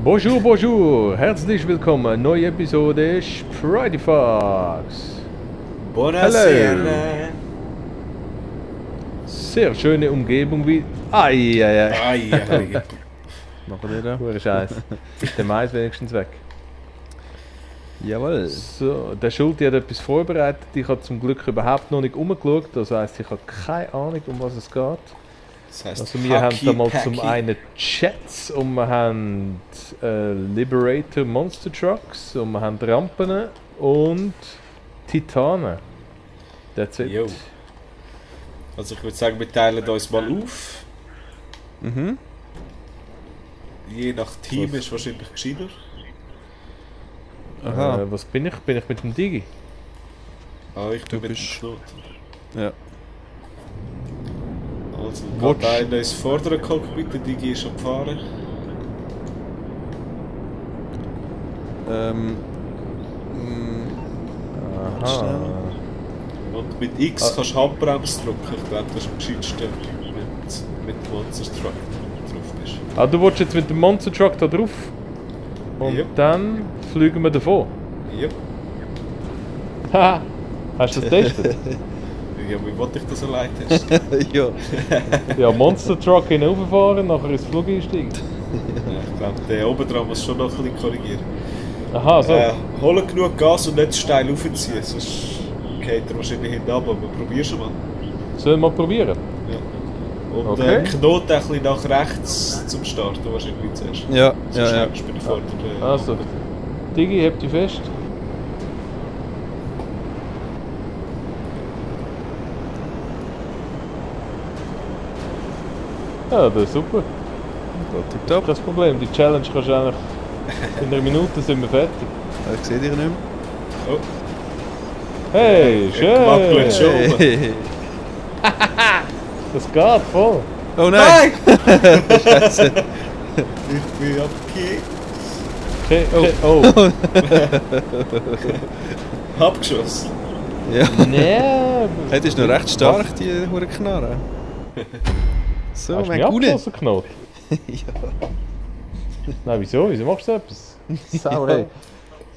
Bonjour, bonjour, herzlich willkommen, neue Episode Sprite Fox. Buonasera. Sehr schöne Umgebung wie... Ai. Machen wir da? Pure Scheiß. Der Mais wenigstens weg. Jawohl. So, der Schulti hat etwas vorbereitet. Ich habe zum Glück überhaupt noch nicht umgeschaut. Das heisst, ich habe keine Ahnung, um was es geht. Das heisst, Also wir haben da mal zum einen Jets und wir haben Liberator Monster Trucks und wir haben Rampen und Titanen. That's it. Jo. Also ich würde sagen, wir teilen uns mal auf. Mhm. Je nach Team ist wahrscheinlich gescheiter. Aha. Was bin ich? Bin ich mit dem Digi? Ah, ich bin Du mit dem bist- Knut. Ja. Also, Watch. geht einer ins vordere Cockpit, der Digi ist am Fahren. Aha. Und mit X kannst du Handbremse drücken. Ich glaube, das ist am gescheitsten, wenn du mit dem Monster Truck drauf bist. Ah, du willst jetzt mit dem Monster Truck da drauf? Und Ja. dann fliegen wir davon. Ja. Haha, hast du das getestet? Ja, wie wollte ich das allein testen? Ja. Ja, Monster Truck hinauffahren, nachher ins Flug einsteigen. Ja, ich glaube, der oben dran muss schon noch ein bisschen korrigieren. Aha, so. Holen genug Gas und nicht steil aufziehen, sonst geht er wahrscheinlich hinten ab, aber probier schon mal. Sollen wir mal probieren? Ja. Und Okay. Knoten ein bisschen nach rechts zum Starten wahrscheinlich zuerst. Ja, So ja, ja. schnell bist du bei der vorderen. Also, Digi, hebt dich fest. Ja, das ist super. Gut, tipptopp. Kein Problem, die Challenge kannst du eigentlich... In einer Minute sind wir fertig. Ich sehe dich nicht mehr. Oh, Hey, wackelt schön! schon. Hey. Das geht voll. Oh nein! Scheiße. Ich bin abgekickt. Oh. Abgeschossen. Ja. Nee. Hey, das ist noch recht stark, die hure Knarre. So, Hast du mein mich Gune. abgeschossen, Knot? Ja. Nein, wieso? Wieso machst du so etwas? Sauerei.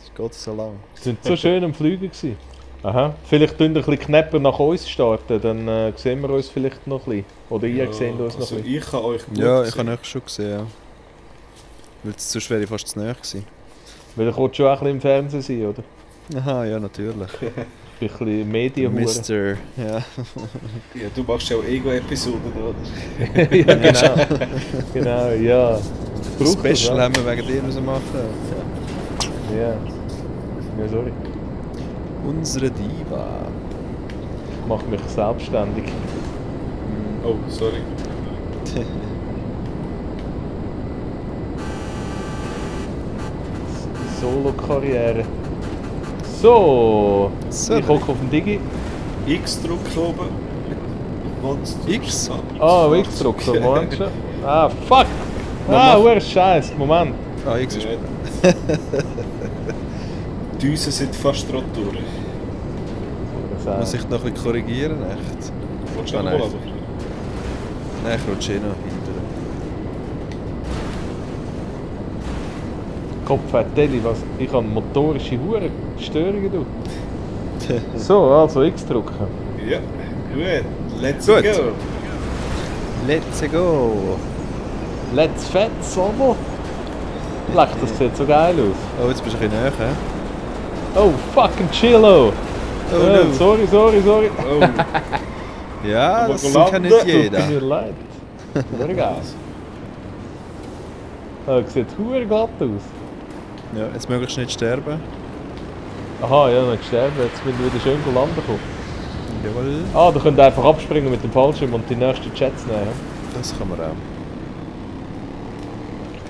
Es geht so lang. Wir sind so schön am Fliegen gewesen. Aha. Vielleicht tun wir ein bisschen knapper nach uns starten, dann sehen wir uns vielleicht noch ein bisschen. Oder ihr seht uns noch also ein bisschen. ich kann euch gut Ja, ich sehen. habe euch schon gesehen, ja. Weil es sonst wäre ich fast zu nahe gewesen. Weil ich wollte schon auch ein bisschen im Fernsehen sein, oder? Aha, ja, natürlich. Ein bisschen Medienhure. Mister, ja. Ja, du machst ja auch Ego-Episoden, oder? Ja, genau. Genau, ja. Braucht Special das, haben wir wegen dir müssen machen. ja. Ja, sorry. Unsere Diva. Ich mache mich selbstständig. Oh, sorry. Solo-Karriere. So. So. Ich hocke auf dem Digi. X-Druck oben. Monster. X? Ah, X drücken. So, Moment schon. Ah, fuck! Ah, wer Scheiß. Moment. Ah, X ist... Ja. Die Düsen sind fast rot durch. Muss ich noch ein bisschen korrigieren, echt? Willst du Ah, auch noch nein. mal aber? Nein, ich rutsche eh noch hinterher. Kopfvertelli, was? Ich habe motorische Störungen. Du. So, also X drücken. Ja, gut. Let's Gut. go. Let's go! Let's fett, Solo. Leck, das sieht so geil aus. Oh, jetzt bist du ein bisschen näher, hä? Oh, fucking Chillo. Oh Ja, no. sorry. Oh, Ja, Aber das gelandet. kann nicht Tut jeder. mir leid. Sehr geil. Oh, sieht hure glatt aus. Ja, jetzt möglichst nicht sterben. Aha, ja, dann sterben. Jetzt müssen wir wieder schön landen kommen. Jawohl. Ah, da könnt ihr einfach abspringen mit dem Fallschirm und die nächsten Jets nehmen. Das kann man auch.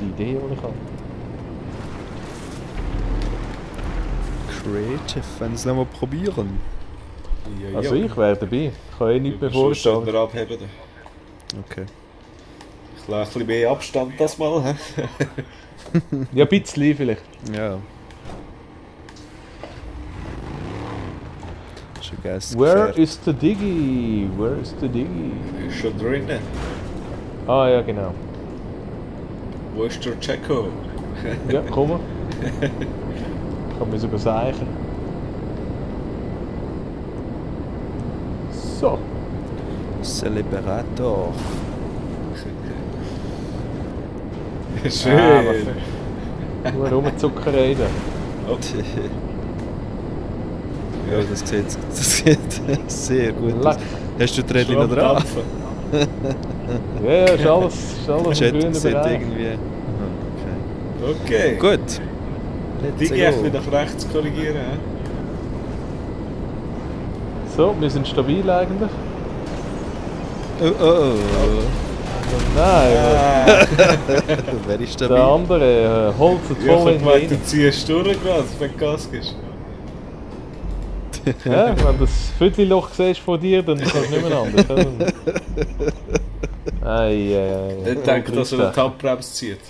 Die Idee, die ich habe. Creative, wenn es noch mal probieren. ja, Also ich wäre dabei. Ich kann eh nichts mehr Schon vorstellen. schöner abheben. Okay. Ich lasse ein bisschen mehr Abstand das mal. He? Ja, ein bisschen vielleicht. Ja. Schon geiles Where Gefährt. is the Diggy? Where is the Diggy? Ist schon drinnen. Ah ja, genau. Wo ist der Jacko? Ja, komm. Ich kann mir sogar sagen. So. Celebrator. Schön. Nur Rumzuckerei da. Okay. Ja, das sieht sehr gut aus. Leck. Hast du die Rädchen noch dran? Ja, ja, ist alles im grünen sieht Bereich. irgendwie... Aha, Okay. okay. Gut. Die Let's gehe ich go. wieder nach rechts korrigieren. He? So, wir sind stabil eigentlich. Oh. Nein, Wer ist der dabei? andere holt es Ja, voll ich in meine, den du ziehst durch, wenn du Gas gibst. Ja, wenn du das Viertelloch siehst von dir, dann kannst du nicht mehr anders. Oder? Ich denke, dass er eine Tabbremse zieht.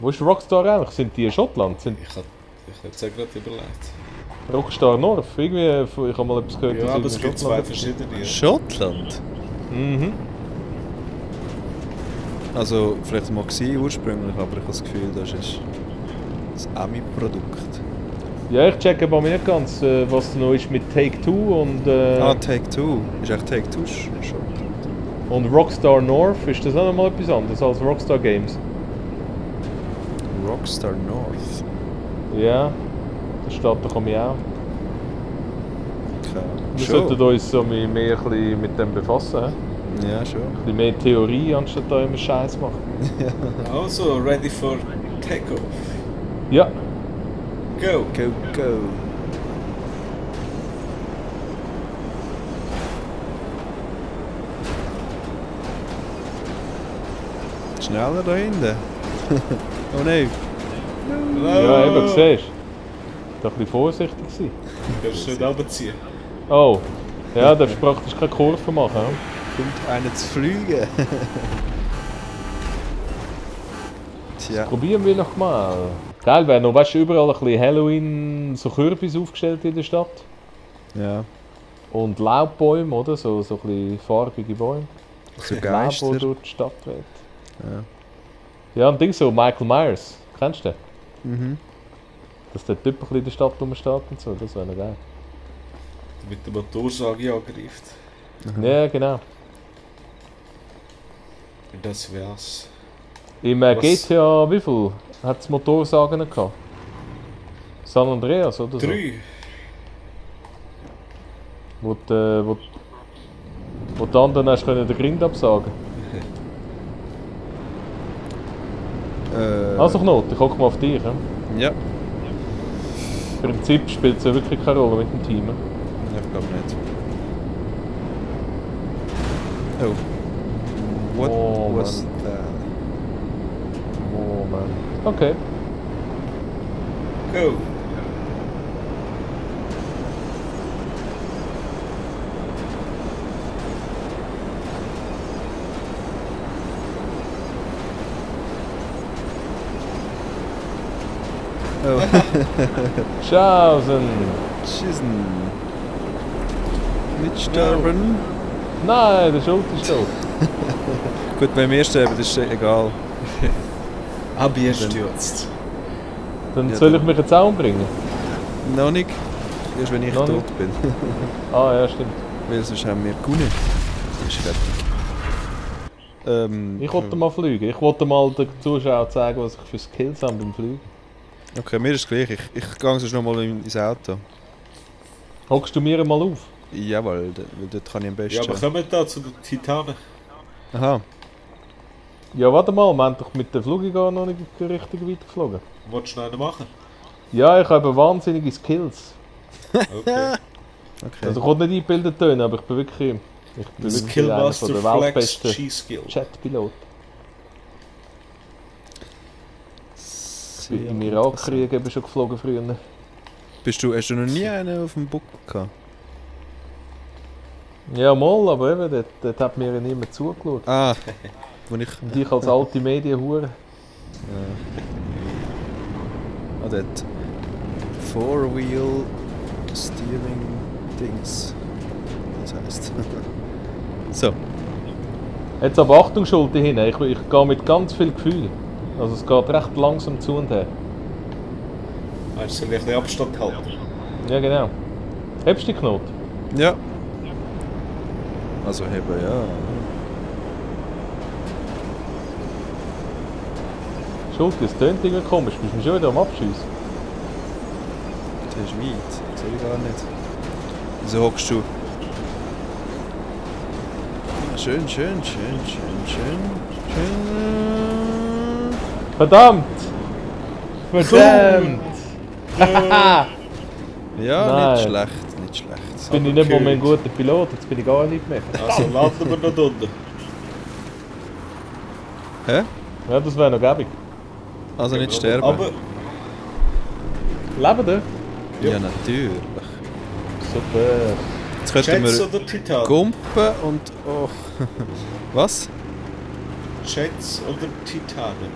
Wo ist Rockstar eigentlich? Sind die in Schottland? Sind Ich habe jetzt auch gerade überlegt. Rockstar North? Irgendwie, ich habe mal etwas gehört, Ja, dass aber es irgendwie gibt zwei Schottland- verschiedene. Schottland? Mhm. Also, vielleicht mal gewesen ursprünglich, aber ich habe das Gefühl, das ist das Ami-Produkt. Ja, ich checke bei mir nicht ganz, was noch ist mit Take-Two und, Take-Two. Ist echt Take-Two Schottland? und Rockstar North. Ist das auch noch mal etwas anderes als Rockstar Games? Rockstar North. Ja, das steht da komme ich auch. Okay. Wir Schon? sollten uns so mehr ein bisschen mit dem befassen. He? Ja, schon. Ein bisschen mehr Theorie, anstatt da immer Scheiß machen. Also, ready for takeoff. Ja, Go! Go. Schneller da hinten. Oh nein. ja, eben, siehst du. Da ein bisschen vorsichtig sein. Du kannst nicht runterziehen. Oh, ja, darfst praktisch keine Kurve machen. He? Kommt einer zu fliegen. Tja. Probieren wir noch mal. Geil wäre noch, weißt du, überall ein bisschen Halloween, so Kürbis aufgestellt in der Stadt. Ja. Und Laubbäume, oder? So ein bisschen farbige Bäume. So Laub, Geister. die durch die Stadt weht. Ja. Ja, und Ding so, Michael Myers. Kennst du den? Mhm. Dass der Typ ein bisschen in der Stadt rumsteht und so, das wäre noch geil. Mit der Motorsage angreift. Ja, genau. Das wär's. Im Was? GTA, wie viel hat es Motorsagen gehabt? San Andreas oder so? 3. Wo die anderen hast können den Grind absagen. Also Knot, ich gucke mal auf dich. He? Ja. Im Prinzip spielt es ja wirklich keine Rolle mit dem Team. He? Ich glaube nicht. Oh. What Oh, was that? Oh man. Okay. Go! Oh. Schausen! Schießen. Nicht sterben. Nein, der Schuld ist tot. Gut, wenn wir sterben, ist es egal. Abgestürzt. Dann Ja, soll dann- ich mich jetzt auch umbringen? Noch nicht. Erst wenn ich Noch tot nicht? bin. Ah ja, stimmt. Weil sonst haben wir gewonnen. Das ist fertig. Ich wollte mal fliegen. Ich wollte mal den Zuschauern zeigen, was ich für Skills habe beim Fliegen. Okay, mir ist es gleich. Ich gehe sonst noch mal ins Auto. Hockst du mir mal auf? Jawohl, weil dort kann ich am besten. Ja, aber kommen wir da zu den Titanen. Aha. Ja, warte mal, wir haben doch mit der Flugige noch nicht richtig weit geflogen. Wolltest du noch einen machen? Ja, ich habe wahnsinnige Skills. Okay. Okay. Also ich will nicht eingebildet tönen, aber ich bin wirklich einer Skillmaster der Flex weltbesten G-Skill. Jetpilot. Sehr Im interessant. Irakkrieg eben schon geflogen früher. Hast du noch nie einen auf dem Buckel gehabt? Ja mal, aber eben, dort hat mir ja niemand zugeschaut. Ah, wo ich... Und ich als alte Medienhure. Ah, dort. Four-Wheel Steering Dings. Das heisst. So. Jetzt aber Achtung, Schulte hin. Ich gehe mit ganz viel Gefühl. Also es geht recht langsam zu und her. Meinst du, soll ich ein bisschen Abstand halten? Ja, genau. Hebst du die Knoten? Ja. Also heben, ja. Schulte, es tönt irgendwie komisch. Bist du schon wieder am Abschiessen? Das ist weit. Das sehe ich gar nicht. Wieso hockst du? Schön, schön, schön, schön, schön, schön. Verdammt! Verdammt! Ja, Nein. nicht schlecht, nicht schlecht. Jetzt bin ich nicht mal mehr ein guter Pilot, jetzt bin ich gar nicht mehr. Also landen wir noch unten. Hä? Ja, das wäre noch gäbig. Also nicht sterben? Aber Leben da? Ja, natürlich. Super. Jetzt könnten Jets wir oder Titan? Gumpen und... Oh. Was? Jets oder Titanen?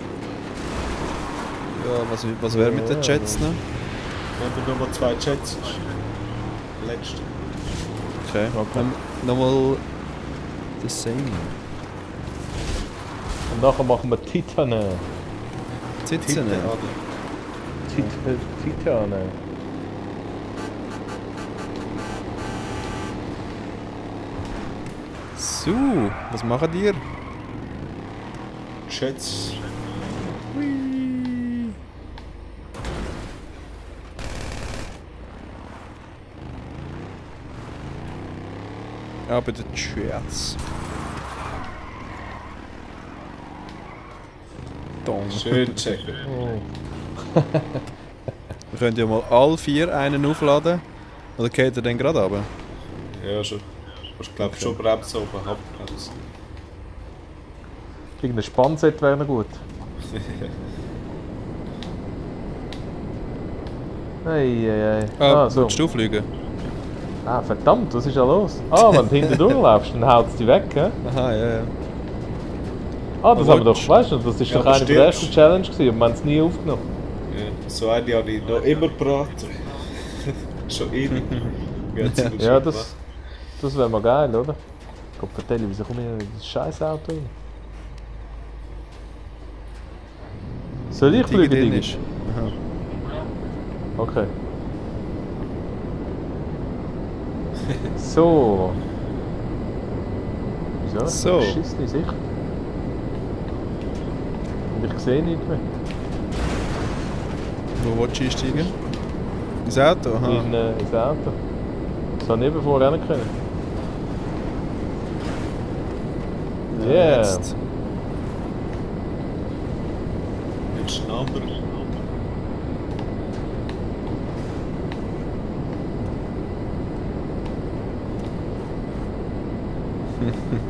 Ja, was wäre mit den Jets noch? Wenn wir nur mal 2 Jets ist. Letzte. Okay. Nochmal... The same. Und nachher machen wir Titanen. Sitzen. Titanen. So, was machen ihr? Jets. Aber der Jets. Dong. Schön checken. Oh. Wir können ja mal alle 4 einen aufladen. Oder geht er dann gerade runter? Ja, schon. Ich glaube schon Bremse oben, Hauptbremse. Irgendein Spannset wäre noch gut. Ei. So. Willst du fliegen? Ah, verdammt, was ist da los? Ah, wenn du hinten durchläufst, dann haut es dich weg, hä? Aha, ja. Ah, das Aber haben wir doch, weißt du, das ist Ja, doch aber eine der stirbst. ersten Challenge gewesen, und wir haben es nie aufgenommen. Ja, so eine habe ich noch immer beraten. Schon ewig. Ja, das wäre mal geil, oder? Gott vertelle, wieso komme ich in das scheiß Auto rein? Soll ich fliegen, Digi? Aha. Okay. So. Wieso? So. Verschissene Sicht. Und ich sehe nicht mehr. Wo willst du einsteigen? Ins Auto? Aha. Ins Auto. Das habe ich eben vorher nicht können. Yeah. Jetzt. Jetzt ein anderer.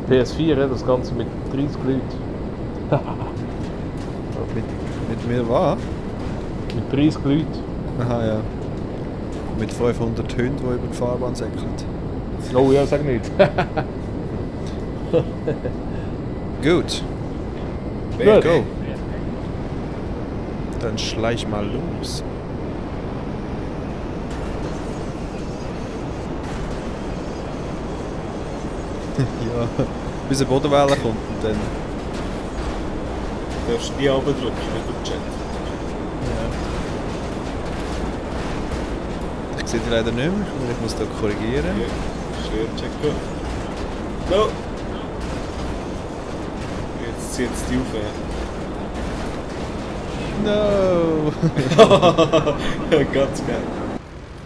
PS4, das Ganze mit 30 Leuten. Mit mir was? Mit 30 Leuten. Aha, ja. Mit 500 Hunden, die über die Fahrbahn säckeln. Oh ja, sag nicht. Gut. Gut. Go. Dann schleich mal los. Ja, bis eine Bodenwelle kommt und dann... Du darfst nie runterdrücken mit dem Jet. Ich sehe die leider nicht mehr, aber ich muss da korrigieren. Ja, schön checken. No! Jetzt zieht es die auf. No! Ganz geil.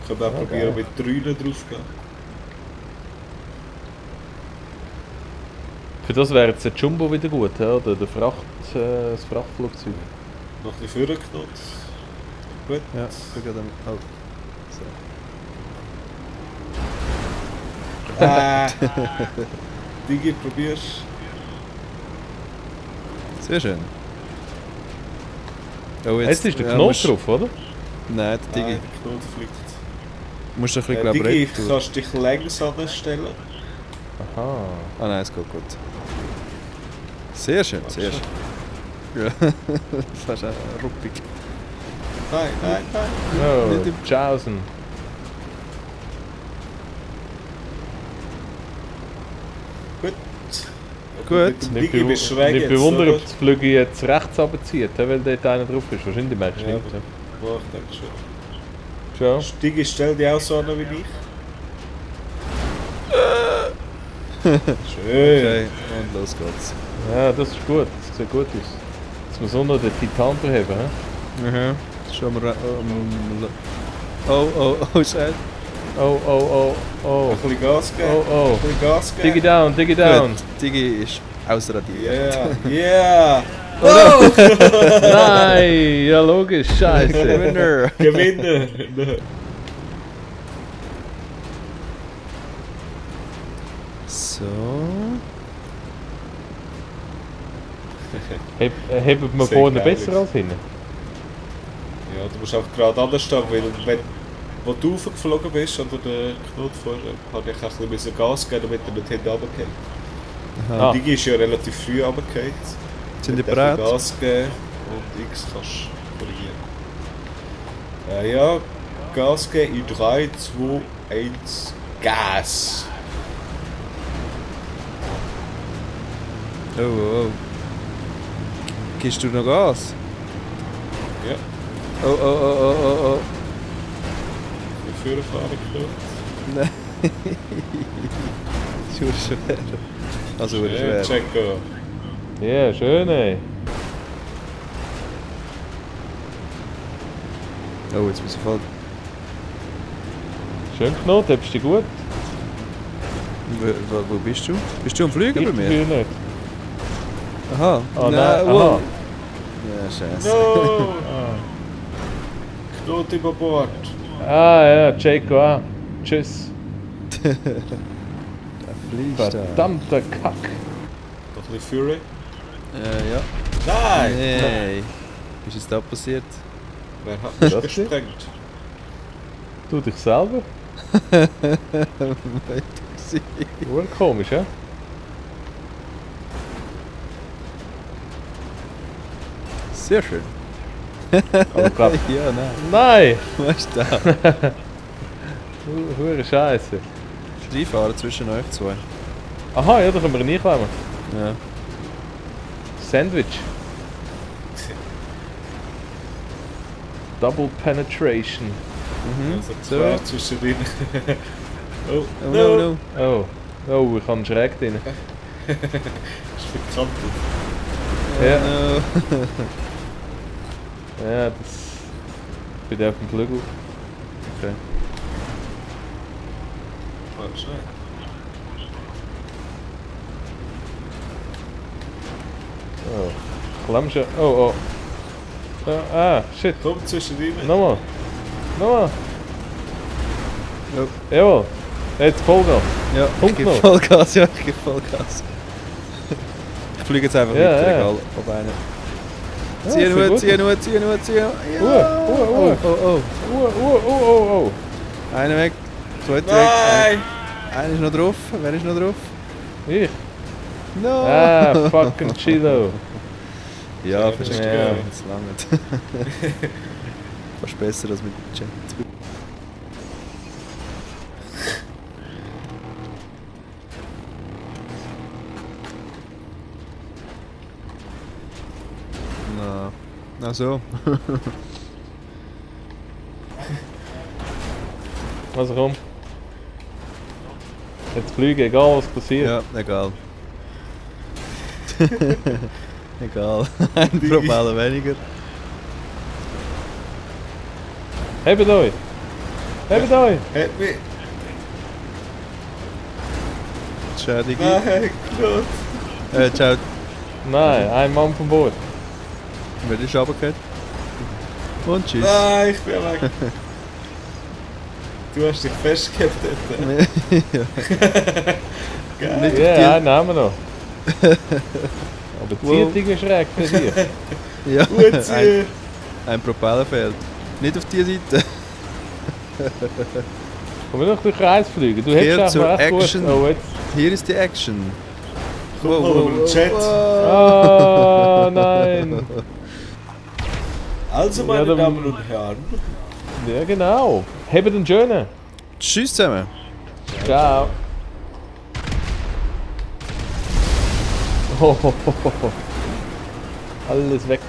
Ich kann auch probieren mit 3 drauf gehen. Für das wäre jetzt der Jumbo wieder gut, oder? Das Frachtflugzeug. Noch ein bisschen vorgenommen. Gut. Ja, ich bin gerade am... Oh. So. Digi, probierst. Sehr schön. Oh, Jetzt ist der ja, Knopf musst- drauf, oder? Nein, der Digi. Nein, der Knoten fliegt. Musst du ein bisschen, glaube ich, Digi, retour. kannst dich längs anstellen. Aha. Ah nein, es geht gut. Sehr schön, sehr schön. Ja, fast ruppig. Nein. Oh, Nicht im- Tschaußen. Gut. Gut. Digi bist schräg Nicht jetzt, bewundern, oder? ob das Flügel jetzt rechts runterzieht, weil dort einer drauf ist. Wahrscheinlich merkst du Ja, nicht. aber ja, ich denke schon. Schon? Digi, stell dich auch so an wie ich. Schön. Okay, und los geht's. Ja, das ist gut. Das sieht gut aus. Jetzt muss auch noch den Titan beheben, hä? Mhm. Schauen wir oh, shit. Oh, oh, oh, oh. Ein bisschen Gas geben. Oh, oh. Ein bisschen Gas geben. Digi down, Digi down. Gut, Digi ist ausradiert. Yeah, yeah. Nein, ja logisch, scheiße. Winner! Gewinner. So. Hebt man Sehr vorne geil besser ist. als hinten? Ja, du musst einfach gerade anders stehen, weil wenn wo du raufgeflogen bist, oder der Knut vorher, habe ich auch ein bisschen Gas gegeben, damit er nicht hinten runtergeht. Ah. Digi ist ja relativ früh runtergefallen. Sind die Mit ein bisschen bereit? Gas geben und X kannst du korrigieren. Ja, Gas geben in 3, 2, 1, Gas! Oh, oh. Gibst du noch Gas? Ja, Oh, oh, oh, oh, oh, oh. die Führerfahrer Knut. Nein. Schon schwer. Also, schwer. Checo. Ja, schön, ey. Oh, jetzt muss ich voll. Schön Knot, hebst du dich gut? Wo bist du? Bist du am Fliegen bei mir? Dafür nicht. Aha. Oh nein, aha. Ja, scheiße. No! Knut über Bord. Ah ja, Jaco, ah. Tschüss. Da fliegst du. Verdammter Kack. Noch ein bisschen Fury. Ja. Nein! Nee. Was ist da passiert? Wer hat mich Das gesprengt? Du dich selber? War komisch, hä? Sehr schön. Aber ich glaub, Ja, nein. nein! Was ist da? Hure Scheiße. Freifahren zwischen euch zwei. Aha, ja, da können wir reinklemmen. Ja. Sandwich. Double Penetration. Also So. klar zwischen ihnen. Oh, Oh no, no. Oh. Oh, ich kann schräg drin. Ist bekannt. Ja. No. Ja, das... Bei der auf dem Flügel. Okay. Warte schnell. Oh. Klemm schon. Oh, oh. Ah, shit. Komm zwischen ihnen. Nochmal. Nochmal. Oh. Jawohl. Jetzt Vollgas. Ja, Punkt ich gebe noch. Vollgas, ja, ich gebe Vollgas. Ich fliege jetzt einfach Ja, weiter, ja. egal, ob einer. Ja, Zieh sehr nur, gut. zieh nur, zieh nur, zieh nur. Ja. Oh, Oh, oh, oh. oh. Einer weg, zweiter weg. Nein! Einer ist noch drauf, wer ist noch drauf? Ich. No! Ah, fucking Chilo. Ja, Ja, verstehe. ja. Ja. Das langt. Fast besser als mit dem Jet. Na, na so. Also komm. Jetzt fliegen, egal was passiert. Ja, egal. Egal. Ein Propeller weniger. Hebt euch! Hebt euch! Hat mich. Ciao, Digi. Nein, Knut. Ciao. Nein, ein Mann vom Boot. Wer ist runtergefallen? Und tschüss. Nein, ich bin weg. Du hast dich festgehabt dort. Ja. Geil. Nicht Ja, auf die- einen haben wir noch. Aber Wow. zieht schräg für dich. Ja, Gut ziehen. ein Propeller fehlt. Nicht auf die Seite. Komm wir noch durch den Kreis fliegen. Du Kehr hättest zur einfach echt gut. Action. Oh, jetzt. Hier ist die Action. Guck mal über den Chat. Oh nein! Also, Ja, meine dann- Damen und Herren. Ja genau. Hebt den schönen. Tschüss zusammen. Ciao. Alles weg.